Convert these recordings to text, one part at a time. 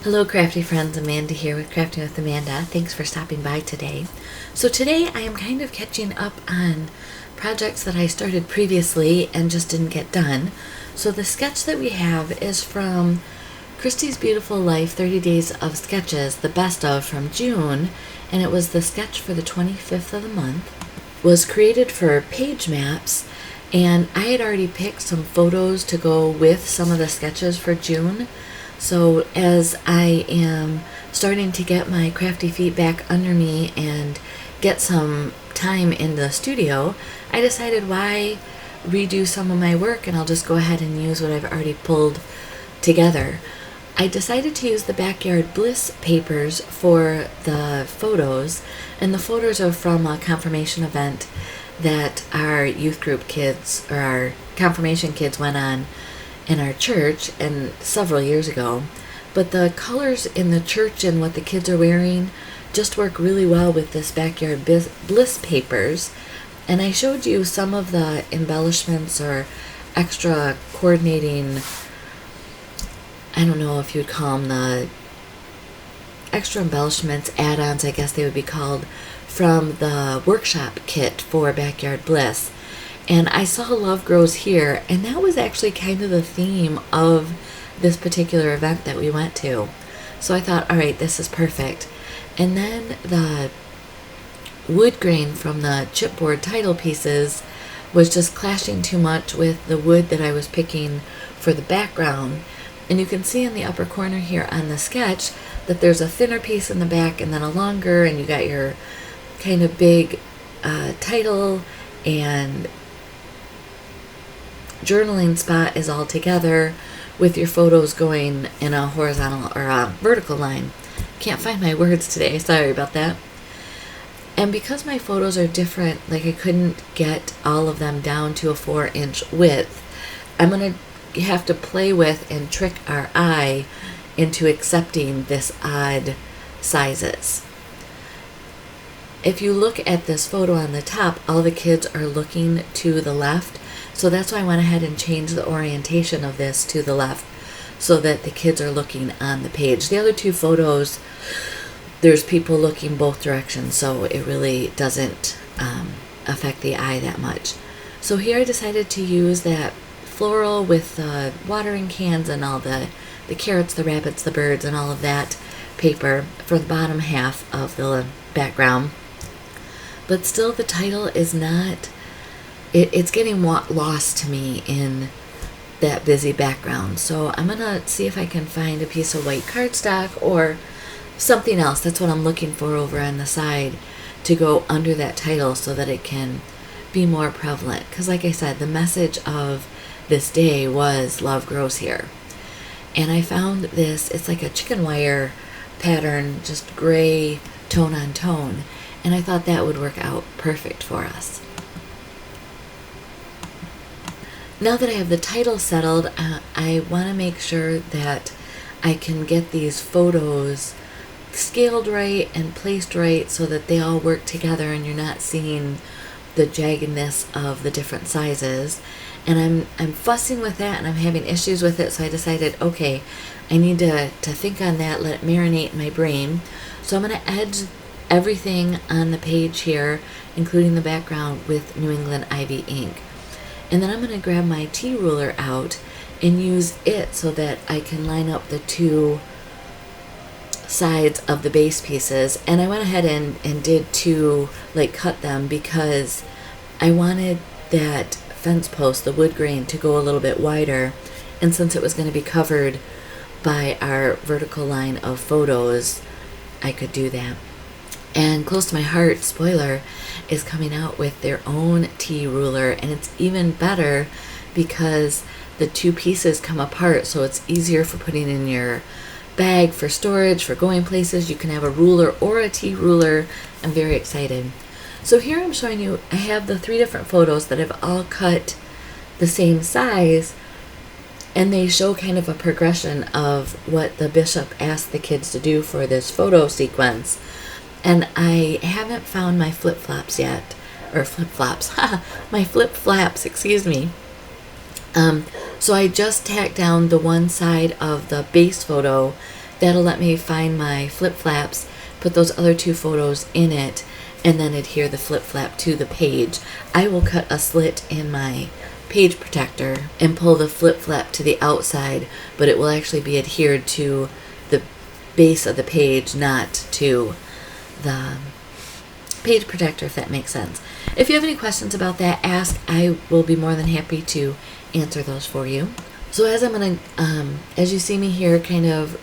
Hello crafty friends, Amanda here with Crafting with Amanda. Thanks for stopping by today. So today I am kind of catching up on projects that I started previously and just didn't get done. So the sketch that we have is from Christy's Beautiful Life 30 Days of Sketches, the best of from June, and it was the sketch for the 25th of the month. Was created for page maps, and I had already picked some photos to go with some of the sketches for June. So as I am starting to get my crafty feet back under me and get some time in the studio, I decided why redo some of my work, and I'll just go ahead and use what I've already pulled together. I decided to use the Backyard Bliss papers for the photos, and the photos are from a confirmation event that our youth group kids, or our confirmation kids, went on in our church and several years ago. But the colors in the church and what the kids are wearing just work really well with this Backyard Bliss papers. And I showed you some of the embellishments or extra coordinating, I don't know if you'd call them the extra embellishments, add-ons I guess they would be called, from the workshop kit for Backyard Bliss. And I saw Love Grows Here, and that was actually kind of the theme of this particular event that we went to. So I thought, all right, this is perfect. And then the wood grain from the chipboard title pieces was just clashing too much with the wood that I was picking for the background. And you can see in the upper corner here on the sketch that there's a thinner piece in the back and then a longer, and you got your kind of big title and journaling spot is all together with your photos going in a horizontal or a vertical line. Can't find my words today, sorry about that. And because my photos are different, like I couldn't get all of them down to a 4-inch width, I'm going to have to play with and trick our eye into accepting this odd sizes. If you look at this photo on the top, all the kids are looking to the left. So that's why I went ahead and changed the orientation of this to the left so that the kids are looking on the page. The other two photos, there's people looking both directions, so it really doesn't affect the eye that much. So here I decided to use that floral with the watering cans and all the carrots, the rabbits, the birds, and all of that paper for the bottom half of the background. But still the title is not... It's getting lost to me in that busy background. So I'm going to see if I can find a piece of white cardstock or something else. That's what I'm looking for over on the side to go under that title so that it can be more prevalent. Because like I said, the message of this day was Love Grows Here. And I found this, it's like a chicken wire pattern, just gray tone on tone. And I thought that would work out perfect for us. Now that I have the title settled, I want to make sure that I can get these photos scaled right and placed right so that they all work together and you're not seeing the jaggedness of the different sizes. And I'm fussing with that and I'm having issues with it, so I decided, okay, I need to think on that, let it marinate in my brain. So I'm going to edge everything on the page here, including the background, with New England Ivy ink. And then I'm going to grab my T-ruler out and use it so that I can line up the two sides of the base pieces. And I went ahead and did cut them because I wanted that fence post, the wood grain, to go a little bit wider. And since it was going to be covered by our vertical line of photos, I could do that. And Close to My Heart, spoiler, is coming out with their own T-ruler, and it's even better because the two pieces come apart, so it's easier for putting in your bag for storage, for going places. You can have a ruler or a T-ruler. I'm very excited. So here I'm showing you, I have the 3 different photos that have all cut the same size, and they show kind of a progression of what the bishop asked the kids to do for this photo sequence. And I haven't found my flip-flops yet, or flip-flops, my flip-flaps, excuse me. So I just tacked down the one side of the base photo That'll let me find my flip flaps, put those other 2 photos in it, and then adhere the flip flap to the page. I will cut a slit in my page protector and pull the flip flap to the outside, but it will actually be adhered to the base of the page, not to the page protector, if that makes sense. If you have any questions about that, ask. I will be more than happy to answer those for you. So as I'm gonna, as you see me here, kind of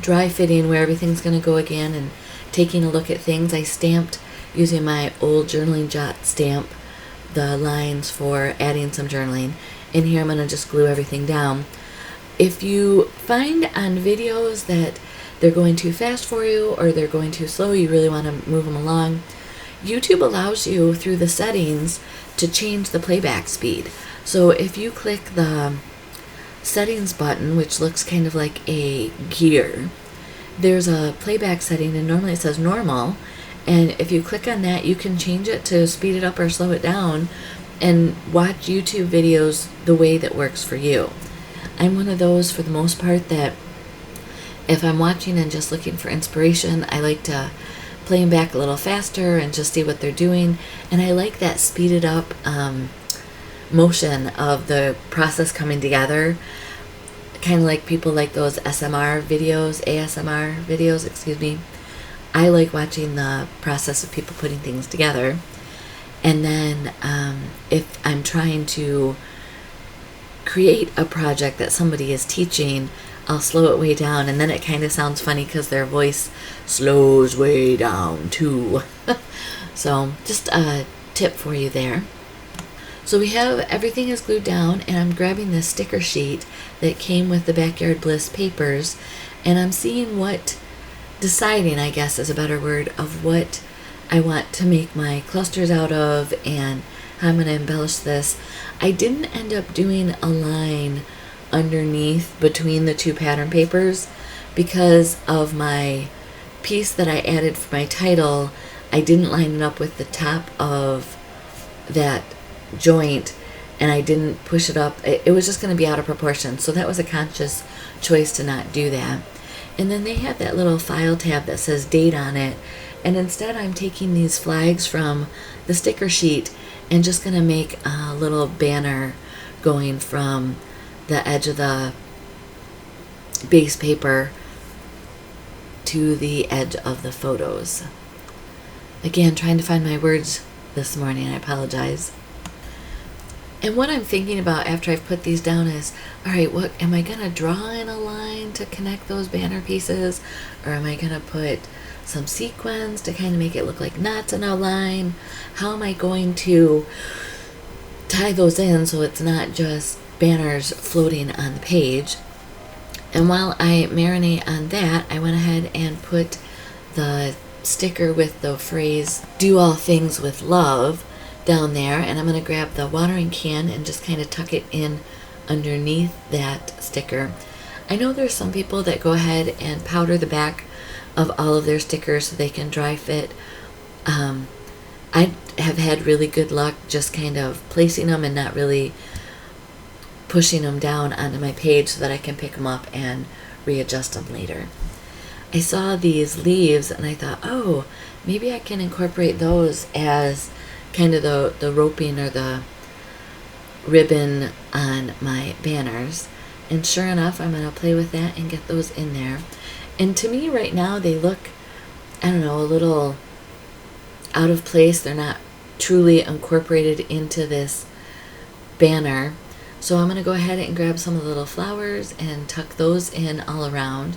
dry fitting where everything's gonna go again and taking a look at things, I stamped using my old journaling jot stamp the lines for adding some journaling. In here I'm gonna just glue everything down. If you find on videos that they're going too fast for you or they're going too slow, you really want to move them along, YouTube allows you through the settings to change the playback speed. So if you click the settings button, which looks kind of like a gear, there's a playback setting, and normally it says normal, and if you click on that, you can change it to speed it up or slow it down and watch YouTube videos the way that works for you. I'm one of those, for the most part, that if I'm watching and just looking for inspiration, I like to play them back a little faster and just see what they're doing. And I like that speeded up motion of the process coming together. Kind of like people like those ASMR videos, excuse me. I like watching the process of people putting things together. And then if I'm trying to create a project that somebody is teaching, I'll slow it way down, and then it kind of sounds funny because their voice slows way down too. So just a tip for you there. So we have everything is glued down, and I'm grabbing this sticker sheet that came with the Backyard Bliss papers, and I'm seeing deciding, I guess is a better word, of what I want to make my clusters out of and how I'm going to embellish this. I didn't end up doing a line underneath between the 2 pattern papers because of my piece that I added for my title. I didn't line it up with the top of that joint, and I didn't push it up. It was just going to be out of proportion, so that was a conscious choice to not do that. And then they have that little file tab that says date on it, and instead I'm taking these flags from the sticker sheet and just going to make a little banner going from the edge of the base paper to the edge of the photos. Again, trying to find my words this morning, I apologize. And what I'm thinking about after I've put these down is, all right, what am I going to draw in a line to connect those banner pieces? Or am I going to put some sequins to kind of make it look like knots in a line? How am I going to tie those in so it's not just banners floating on the page? And while I marinate on that, I went ahead and put the sticker with the phrase, do all things with love, down there, and I'm going to grab the watering can and just kind of tuck it in underneath that sticker. I know there's some people that go ahead and powder the back of all of their stickers so they can dry fit. I have had really good luck just kind of placing them and not really pushing them down onto my page so that I can pick them up and readjust them later. I saw these leaves and I thought, oh, maybe I can incorporate those as kind of the roping or the ribbon on my banners. And sure enough, I'm going to play with that and get those in there. And to me right now they look, I don't know, a little out of place. They're not truly incorporated into this banner. So I'm going to go ahead and grab some of the little flowers and tuck those in all around.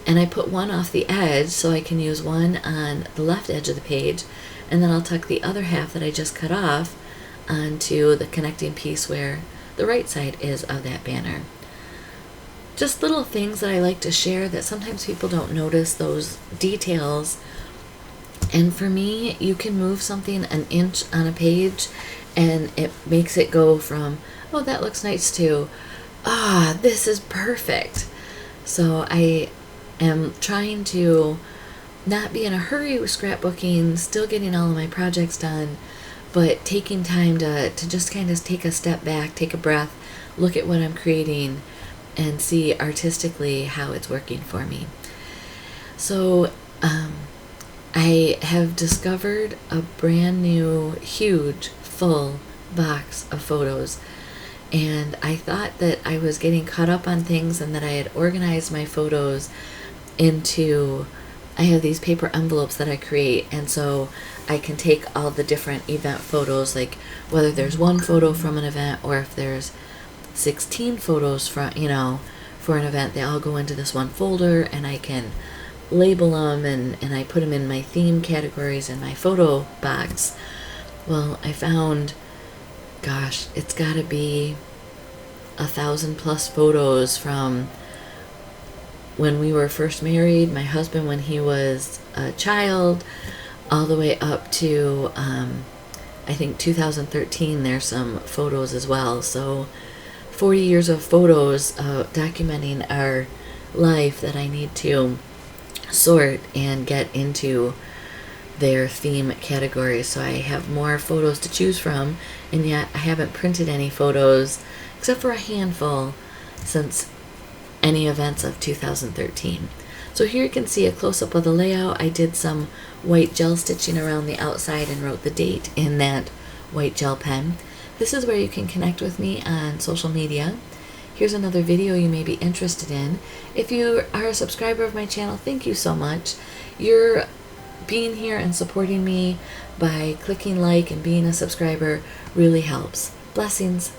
And I put one off the edge so I can use one on the left edge of the page, and then I'll tuck the other half that I just cut off onto the connecting piece where the right side is of that banner. Just little things that I like to share that sometimes people don't notice, those details. And for me, you can move something an inch on a page and it makes it go from, oh, that looks nice, to, ah, this is perfect. So I am trying to not be in a hurry with scrapbooking, still getting all of my projects done, but taking time to just kind of take a step back, take a breath, look at what I'm creating, and see artistically how it's working for me. So I have discovered a brand new, huge, full box of photos, and I thought that I was getting caught up on things and that I had organized my photos into, I have these paper envelopes that I create, and so I can take all the different event photos, like whether there's one photo from an event or if there's 16 photos from, for an event, they all go into this one folder, and I can label them, and I put them in my theme categories in my photo box. Well, I found, gosh, it's got to be 1,000+ photos from when we were first married, my husband when he was a child, all the way up to I think 2013. There's some photos as well. So 40 years of photos documenting our life that I need to sort and get into their theme categories. So I have more photos to choose from, and yet I haven't printed any photos except for a handful since any events of 2013. So here you can see a close-up of the layout. I did some white gel stitching around the outside and wrote the date in that white gel pen. This is where you can connect with me on social media. Here's another video you may be interested in. If you are a subscriber of my channel, thank you so much. You're being here and supporting me by clicking like and being a subscriber really helps. Blessings.